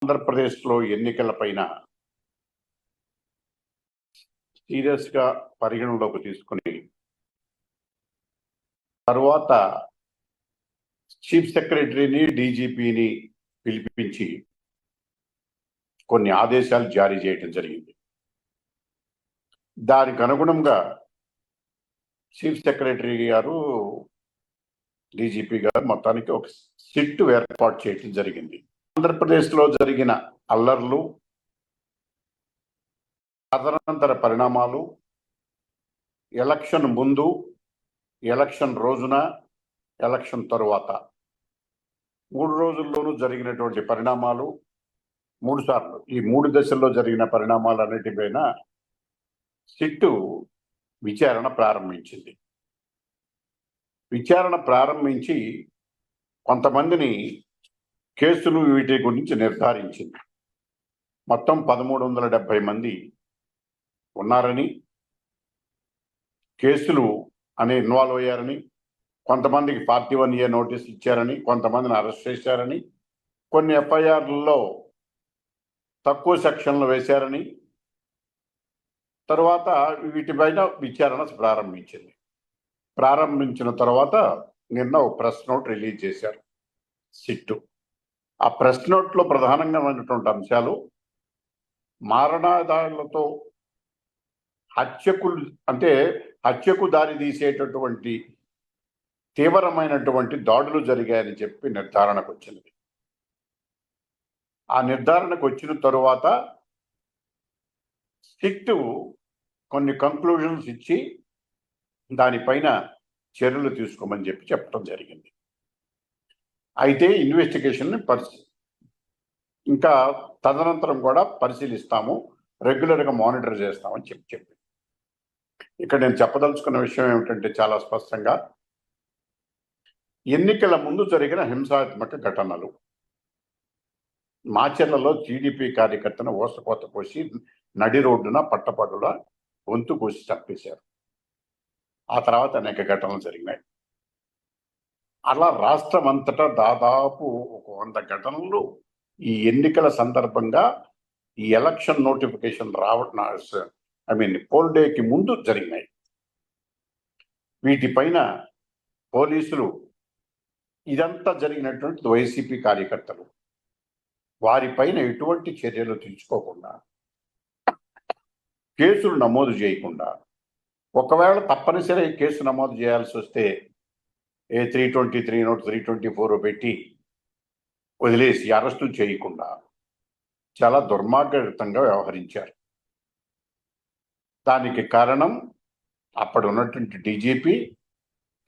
ఆంధ్రప్రదేశ్లో ఎన్నికలపైన సీరియస్గా పరిగణలోకి తీసుకుని తరువాత చీఫ్ సెక్రటరీని డీజీపీని పిలిపించి కొన్ని ఆదేశాలు జారీ చేయడం జరిగింది. దానికి అనుగుణంగా చీఫ్ సెక్రటరీ గారు డీజీపీ గారు మొత్తానికి ఒక సిట్ ఏర్పాటు చేయడం జరిగింది. ఆంధ్రప్రదేశ్లో జరిగిన అల్లర్లు, తదనంతర పరిణామాలు, ఎలక్షన్ ముందు, ఎలక్షన్ రోజున, ఎలక్షన్ తరువాత 3 రోజుల్లోనూ జరిగినటువంటి పరిణామాలు, 3 సార్లు ఈ 3 దశల్లో జరిగిన పరిణామాలన్నిటిపైన సిట్టు విచారణ ప్రారంభించింది. విచారణ ప్రారంభించి కొంతమందిని కేసులు వీటి గురించి నిర్ధారించింది. మొత్తం 1370 మంది ఉన్నారని, కేసులు అని ఇన్వాల్వ్ అయ్యారని, కొంతమందికి 41A నోటీస్ ఇచ్చారని, కొంతమందిని అరెస్ట్ చేశారని, కొన్ని ఎఫ్ఐఆర్లలో తక్కువ సెక్షన్లు వేశారని, తర్వాత వీటిపైన విచారణ ప్రారంభించింది. ప్రారంభించిన తర్వాత నిన్న ఒక ప్రెస్ నోట్ రిలీజ్ చేశారు సిట్టు. ఆ ప్రెస్ నోట్లో ప్రధానంగా ఉన్నటువంటి అంశాలు మారణాదాలతో హత్యకు దారి తీసేటటువంటి తీవ్రమైనటువంటి దాడులు జరిగాయని చెప్పి నిర్ధారణకు వచ్చినది. ఆ నిర్ధారణకు వచ్చిన తరువాత సిట్టు కొన్ని కంక్లూజన్స్ ఇచ్చి దానిపైన చర్యలు తీసుకోమని చెప్పడం జరిగింది. అయితే ఇన్వెస్టిగేషన్ ఇంకా తదనంతరం కూడా పరిశీలిస్తాము, రెగ్యులర్గా మానిటర్ చేస్తామని చెప్పి ఇక్కడ నేను చెప్పదలుచుకున్న విషయం ఏమిటంటే, చాలా స్పష్టంగా ఎన్నికల ముందు జరిగిన హింసాత్మక ఘటనలు, మాచర్లలో టీడీపీ కార్యకర్తను ఓసకోత కోసి నడి రోడ్డున పట్టపడుల గొంతు కోసి చంపేశారు. ఆ తర్వాత అనేక ఘటనలు జరిగినాయి. అలా రాష్ట్రం అంతటా దాదాపు ఒక 100 ఘటనలు ఈ ఎన్నికల సందర్భంగా ఈ ఎలక్షన్ నోటిఫికేషన్ పోల్ డేకి ముందు జరిగినాయి. వీటిపైన పోలీసులు, ఇదంతా జరిగినటువంటి వైసీపీ కార్యకర్తలు, వారిపైన ఎటువంటి చర్యలు తీసుకోకుండా, కేసులు నమోదు చేయకుండా, ఒకవేళ తప్పనిసరి కేసు నమోదు చేయాల్సి వస్తే 323 నోట్ 324 పెట్టి వదిలేసి అరెస్టులు చేయకుండా చాలా దుర్మార్గయుతంగా వ్యవహరించారు. దానికి కారణం అప్పుడు ఉన్నటువంటి డీజీపీ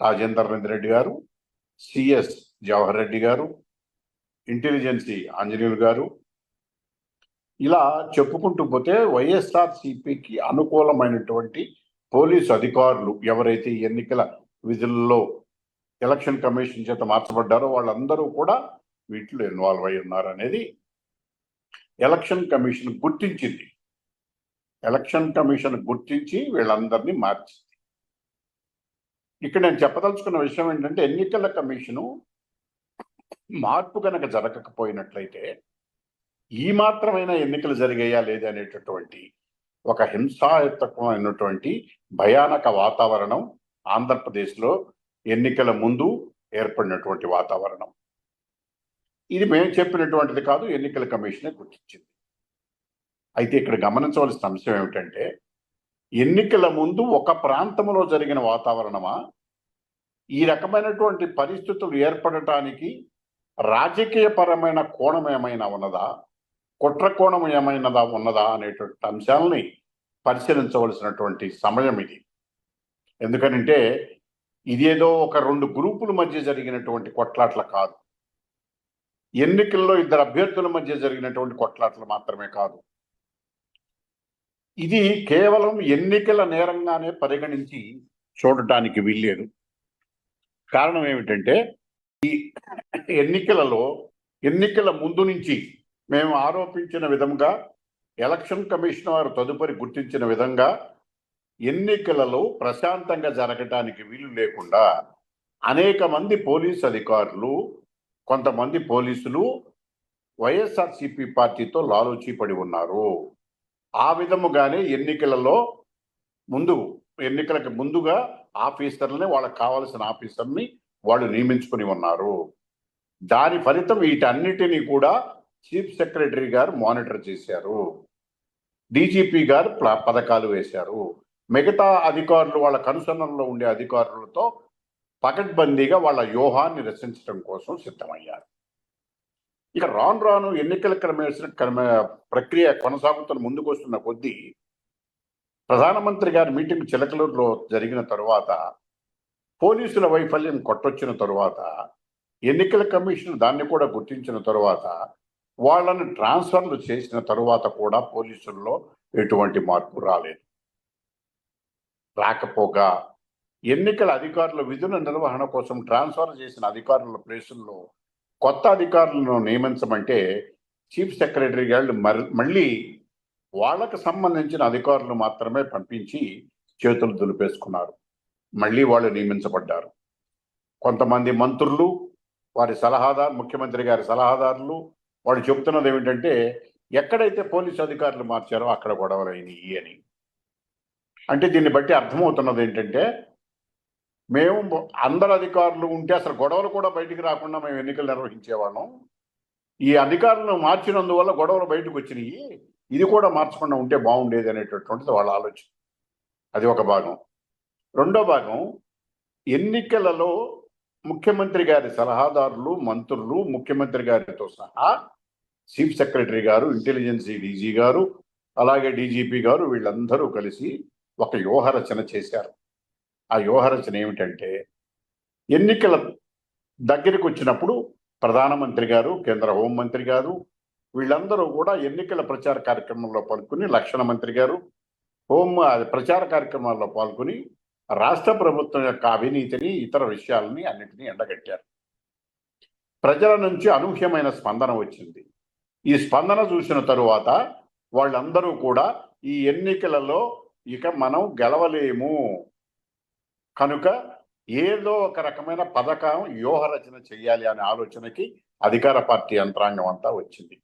రాజేందర్ రెడ్డి గారు, సిఎస్ జవహర్ రెడ్డి గారు, ఇంటెలిజెన్సీ ఆంజనేయులు గారు, ఇలా చెప్పుకుంటూ పోతే వైఎస్ఆర్సీపీకి అనుకూలమైనటువంటి పోలీసు అధికారులు ఎవరైతే ఎన్నికల విధుల్లో ఎలక్షన్ కమిషన్ చేత మార్చబడ్డారో వాళ్ళందరూ కూడా వీటిలో ఇన్వాల్వ్ అయి ఉన్నారనేది ఎలక్షన్ కమిషన్ గుర్తించింది. ఎలక్షన్ కమిషన్ గుర్తించి వీళ్ళందరినీ మార్చింది. ఇక్కడ నేను చెప్పదలుచుకున్న విషయం ఏంటంటే, ఎన్నికల కమిషను మార్పు కనుక జరగకపోయినట్లయితే ఈ మాత్రమైనా ఎన్నికలు జరిగాయా లేదనేటటువంటి ఒక హింసాయుతమైనటువంటి భయానక వాతావరణం ఆంధ్రప్రదేశ్లో ఎన్నికల ముందు ఏర్పడినటువంటి వాతావరణం. ఇది మేము చెప్పినటువంటిది కాదు, ఎన్నికల కమిషనే గుర్తించింది. అయితే ఇక్కడ గమనించవలసిన అంశం ఏమిటంటే, ఎన్నికల ముందు ఒక ప్రాంతంలో జరిగిన వాతావరణమా, ఈ రకమైనటువంటి పరిస్థితులు ఏర్పడటానికి రాజకీయపరమైన కోణం ఏమైనా ఉన్నదా, కుట్ర కోణం ఏమైనా ఉన్నదా అనేటువంటి అంశాలని పరిశీలించవలసినటువంటి సమయం ఇది. ఎందుకనంటే ఇదేదో ఒక 2 గ్రూపుల మధ్య జరిగినటువంటి కొట్లాట్ల కాదు, ఎన్నికల్లో 2 అభ్యర్థుల మధ్య జరిగినటువంటి కొట్లాట్లు మాత్రమే కాదు. ఇది కేవలం ఎన్నికల నేరంగానే పరిగణించి చూడటానికి వీల్లేదు. కారణం ఏమిటంటే, ఈ ఎన్నికల ముందు నుంచి మేము ఆరోపించిన విధంగా, ఎలక్షన్ కమిషన్ వారు తదుపరి గుర్తించిన విధంగా ఎన్నికలలో ప్రశాంతంగా జరగటానికి వీలు లేకుండా అనేక మంది పోలీసు అధికారులు, కొంతమంది పోలీసులు వైఎస్ఆర్సీపీ పార్టీతో లాలూచీ పడి ఉన్నారు. ఆ విధముగానే ఎన్నికలకు ముందుగా ఆఫీసర్లని, వాళ్ళకి కావాల్సిన ఆఫీసర్ని వాళ్ళు నియమించుకుని ఉన్నారు. దాని ఫలితం వీటన్నిటినీ కూడా చీఫ్ సెక్రటరీ గారు మానిటర్ చేశారు. డీజీపీ గారు పథకాలు వేశారు. మిగతా అధికారులు వాళ్ళ కనుసన్నల్లో ఉండే అధికారులతో పకడ్బందీగా వాళ్ళ వ్యూహాన్ని రచించడం కోసం సిద్ధమయ్యారు. ఇక రాను ఎన్నికల ప్రక్రియ కొనసాగుతున్న ముందుకు వస్తున్న కొద్దీ ప్రధానమంత్రి గారి మీటింగ్ చిలకలూరులో జరిగిన తరువాత, పోలీసుల వైఫల్యం కొట్టొచ్చిన తరువాత, ఎన్నికల కమిషన్ దాన్ని కూడా గుర్తించిన తరువాత, వాళ్ళని ట్రాన్స్ఫర్లు చేసిన తరువాత కూడా పోలీసుల్లో ఎటువంటి మార్పు రాలేదు. రాకపోగా ఎన్నికల అధికారుల విధుల నిర్వహణ కోసం ట్రాన్స్ఫర్ చేసిన అధికారుల ప్లేసుల్లో కొత్త అధికారులను నియమించమంటే చీఫ్ సెక్రటరీ గారు మళ్ళీ వాళ్ళకు సంబంధించిన అధికారులు మాత్రమే పంపించి చేతులు దులిపేసుకున్నారు. మళ్ళీ వాళ్ళు నియమించబడ్డారు. కొంతమంది మంత్రులు, వారి ముఖ్యమంత్రి గారి సలహాదారులు వాళ్ళు చెబుతున్నది ఏమిటంటే, ఎక్కడైతే పోలీసు అధికారులు మార్చారో అక్కడ గొడవలైనవి అని. అంటే దీన్ని బట్టి అర్థమవుతున్నది ఏంటంటే, మేము అందరు అధికారులు ఉంటే అసలు గొడవలు కూడా బయటికి రాకుండా మేము ఎన్నికలు నిర్వహించేవాళ్ళం. ఈ అధికారులను మార్చినందువల్ల గొడవలు బయటకు వచ్చినాయి. ఇది కూడా మార్చకుండా ఉంటే బాగుండేది అనేటటువంటిది వాళ్ళ ఆలోచన. అది ఒక భాగం. రెండో భాగం, ఎన్నికలలో ముఖ్యమంత్రి గారి సలహాదారులు, మంత్రులు, ముఖ్యమంత్రి గారితో సహా చీఫ్ సెక్రటరీ గారు, ఇంటెలిజెన్స్ డీజీ గారు, అలాగే డీజీపీ గారు వీళ్ళందరూ కలిసి ఒక వ్యూహరచన చేశారు. ఆ వ్యూహరచన ఏమిటంటే, ఎన్నికల దగ్గరికి వచ్చినప్పుడు ప్రధానమంత్రి గారు, కేంద్ర హోంమంత్రి గారు వీళ్ళందరూ కూడా ఎన్నికల ప్రచార కార్యక్రమంలో పాల్గొని, లక్షణ మంత్రి గారు ప్రచార కార్యక్రమాల్లో పాల్గొని రాష్ట్ర ప్రభుత్వం యొక్క అవినీతిని, ఇతర విషయాలని అన్నింటినీ ఎండగట్టారు. ప్రజల నుంచి అనూహ్యమైన స్పందన వచ్చింది. ఈ స్పందన చూసిన తరువాత వాళ్ళందరూ కూడా ఈ ఎన్నికలలో ఇక మనం గెలవలేము కనుక ఏదో ఒక రకమైన పథకం, వ్యూహరచన చెయ్యాలి అనే ఆలోచనకి అధికార పార్టీ యంత్రాంగం అంతా వచ్చింది.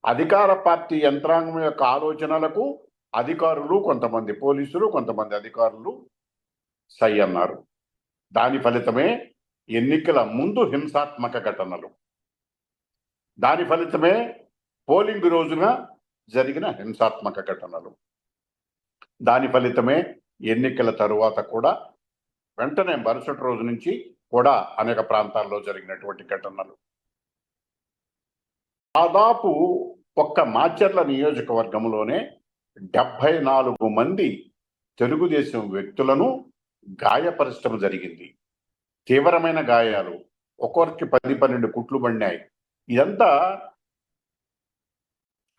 అధికార పార్టీ యంత్రాంగం యొక్క ఆలోచనలకు అధికారులు, కొంతమంది పోలీసులు, కొంతమంది అధికారులు సై అన్నారు. దాని ఫలితమే ఎన్నికల ముందు హింసాత్మక ఘటనలు, దాని ఫలితమే పోలింగ్ రోజున జరిగిన హింసాత్మక ఘటనలు, దాని ఫలితమే ఎన్నికల తరువాత కూడా వెంటనే మరుసటి రోజు నుంచి కూడా అనేక ప్రాంతాల్లో జరిగినటువంటి ఘటనలు. దాదాపు ఒక్క మాచర్ల నియోజకవర్గంలోనే 74 మంది తెలుగుదేశం వ్యక్తులను గాయపరచడం జరిగింది. తీవ్రమైన గాయాలు, ఒక్కొక్కరికి 10-12 కుట్లు పడినాయి. ఇదంతా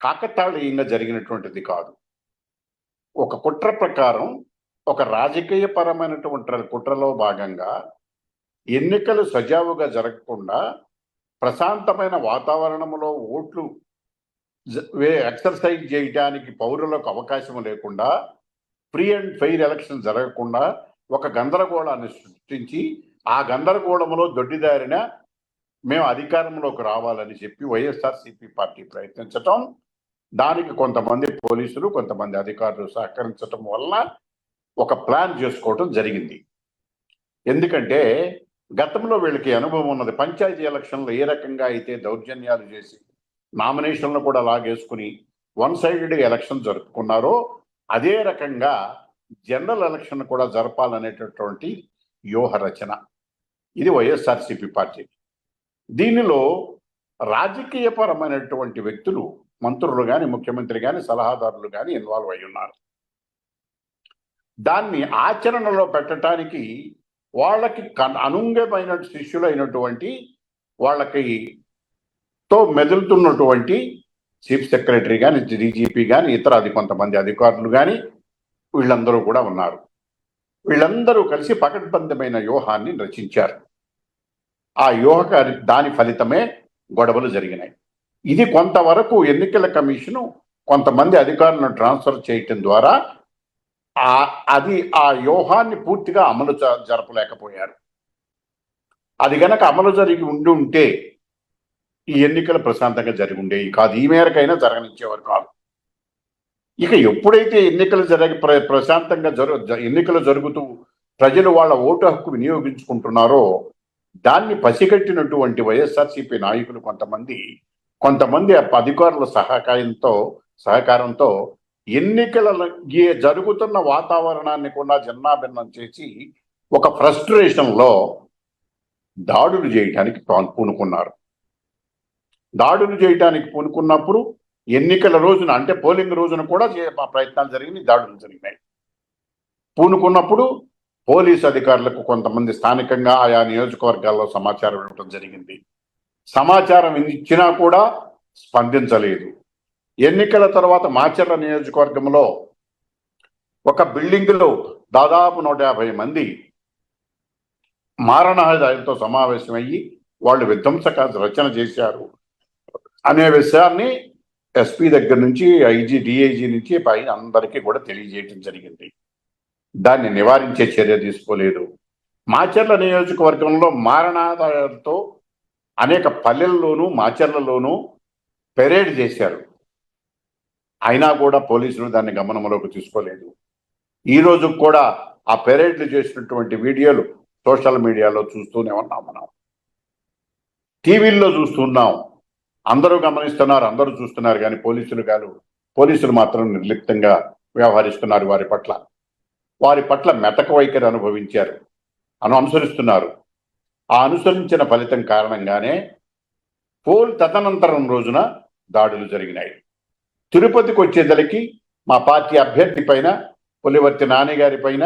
కాకతాళీయంగా జరిగినటువంటిది కాదు. ఒక కుట్ర ప్రకారం, ఒక రాజకీయ పరమైనటువంటి కుట్రలో భాగంగా ఎన్నికలు సజావుగా జరగకుండా, ప్రశాంతమైన వాతావరణంలో ఓట్లు ఎక్సర్సైజ్ చేయడానికి పౌరులకు అవకాశం లేకుండా, ఫ్రీ అండ్ ఫెయిర్ ఎలక్షన్ జరగకుండా ఒక గందరగోళాన్ని సృష్టించి, ఆ గందరగోళంలో దొడ్డిదారిన మేము అధికారంలోకి రావాలని చెప్పి వైఎస్ఆర్సీపీ పార్టీ ప్రయత్నించటం, దానికి కొంతమంది పోలీసులు, కొంతమంది అధికారులు సహకరించటం వల్ల ఒక ప్లాన్ చేసుకోవటం జరిగింది. ఎందుకంటే గతంలో వీళ్ళకి అనుభవం ఉన్నది. పంచాయతీ ఎలక్షన్లో ఏ రకంగా అయితే దౌర్జన్యాలు చేసి నామినేషన్లు కూడా లాగేసుకుని వన్ సైడెడ్గా ఎలక్షన్ జరుపుకున్నారో, అదే రకంగా జనరల్ ఎలక్షన్ కూడా జరపాలనేటటువంటి వ్యూహ రచన ఇది వైఎస్ఆర్సీపీ పార్టీ. దీనిలో రాజకీయపరమైనటువంటి వ్యక్తులు, మంత్రులు కానీ, ముఖ్యమంత్రి కానీ, సలహాదారులు కానీ ఇన్వాల్వ్ అయి ఉన్నారు. దాన్ని ఆచరణలో పెట్టడానికి వాళ్ళకి అనుంగమైన శిష్యులైనటువంటి, వాళ్ళకి తో మెదులుతున్నటువంటి చీఫ్ సెక్రటరీ కానీ, డీజీపీ కానీ, ఇతర కొంతమంది అధికారులు కానీ వీళ్ళందరూ కూడా ఉన్నారు. వీళ్ళందరూ కలిసి పకడ్బందమైన వ్యూహాన్ని రచించారు. ఆ దాని ఫలితమే గొడవలు జరిగినాయి. ఇది కొంతవరకు ఎన్నికల కమిషను కొంతమంది అధికారులను ట్రాన్స్ఫర్ చేయటం ద్వారా ఆ వ్యూహాన్ని పూర్తిగా అమలు జరపలేకపోయారు. అది గనక అమలు జరిగి ఉంటే ఈ ఎన్నికలు ప్రశాంతంగా జరిగి ఉండేవి కాదు, ఈ మేరకైనా జరగనిచ్చేవారు కాదు. ఇక ఎప్పుడైతే ఎన్నికలు ప్రశాంతంగా ఎన్నికలు జరుగుతూ ప్రజలు వాళ్ళ ఓటు హక్కు వినియోగించుకుంటున్నారో దాన్ని పసిగట్టినటువంటి వైఎస్ఆర్సీపీ నాయకులు కొంతమంది అధికారుల సహకారంతో ఎన్నికల జరుగుతున్న వాతావరణాన్ని కూడా జిన్నాభిన్నం చేసి ఒక ఫ్రస్ట్రేషన్లో దాడులు చేయటానికి పూనుకున్నారు. దాడులు చేయటానికి పూనుకున్నప్పుడు ఎన్నికల రోజున అంటే పోలింగ్ రోజున కూడా ప్రయత్నాలు జరిగినాయి, దాడులు జరిగినాయి. పూనుకున్నప్పుడు పోలీసు అధికారులకు కొంతమంది స్థానికంగా ఆయా నియోజకవర్గాల్లో సమాచారం ఇవ్వడం జరిగింది. సమాచారం ఇచ్చినా కూడా స్పందించలేదు. ఎన్నికల తర్వాత మాచర్ల నియోజకవర్గంలో ఒక బిల్డింగ్లో దాదాపు 150 మంది మారణాయుధాలతో సమావేశమయ్యి వాళ్ళు విధ్వంసక రచన చేశారు అనే విషయాన్ని ఎస్పీ దగ్గర నుంచి డిఐజీ నుంచి పైన అందరికీ కూడా తెలియజేయడం జరిగింది. దాన్ని నివారించే చర్య తీసుకోలేదు. మాచర్ల నియోజకవర్గంలో మారణాయుధాలతో అనేక పల్లెల్లోనూ మాచర్లలోనూ పెరేడ్ చేశారు, అయినా కూడా పోలీసులు దాన్ని గమనంలోకి తీసుకోలేదు. ఈ రోజు కూడా ఆ పెరేడ్లు చేసినటువంటి వీడియోలు సోషల్ మీడియాలో చూస్తూనే ఉన్నాం, మనం టీవీల్లో చూస్తున్నాం, అందరూ గమనిస్తున్నారు, అందరూ చూస్తున్నారు. కానీ పోలీసులు మాత్రం నిర్లిప్తంగా వ్యవహరిస్తున్నారు. వారి పట్ల మెతక వైఖరి అనుసరిస్తున్నారు. ఆ అనుసరించిన ఫలితం కారణంగానే తదనంతరం రోజున దాడులు జరిగినాయి. తిరుపతికి వచ్చేదలికి మా పార్టీ అభ్యర్థి పైన, పులివర్తి నాని గారి పైన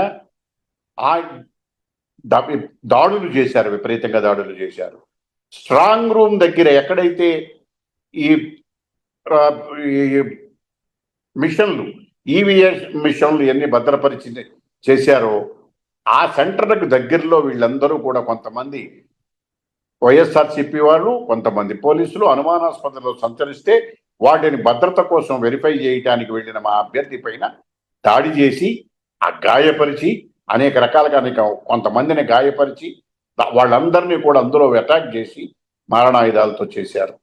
దాడులు చేశారు, విపరీతంగా దాడులు చేశారు. స్ట్రాంగ్ రూమ్ దగ్గర ఎక్కడైతే ఈ మిషన్లు ఈవీఎస్ మిషన్లు ఎన్ని భద్రపరిచి చేశారో ఆ సెంటర్లకు దగ్గరలో వీళ్ళందరూ కూడా కొంతమంది వైఎస్ఆర్సీపీ వాళ్ళు, కొంతమంది పోలీసులు అనుమానాస్పదలో సంచరిస్తే వాటిని భద్రత కోసం వెరిఫై చేయడానికి వెళ్ళిన మా అభ్యర్థి పైన దాడి చేసి గాయపరిచి అనేక రకాలుగా కొంతమందిని గాయపరిచి వాళ్ళందరినీ కూడా అందులో అటాక్ చేసి మారణాయుధాలతో చేశారు.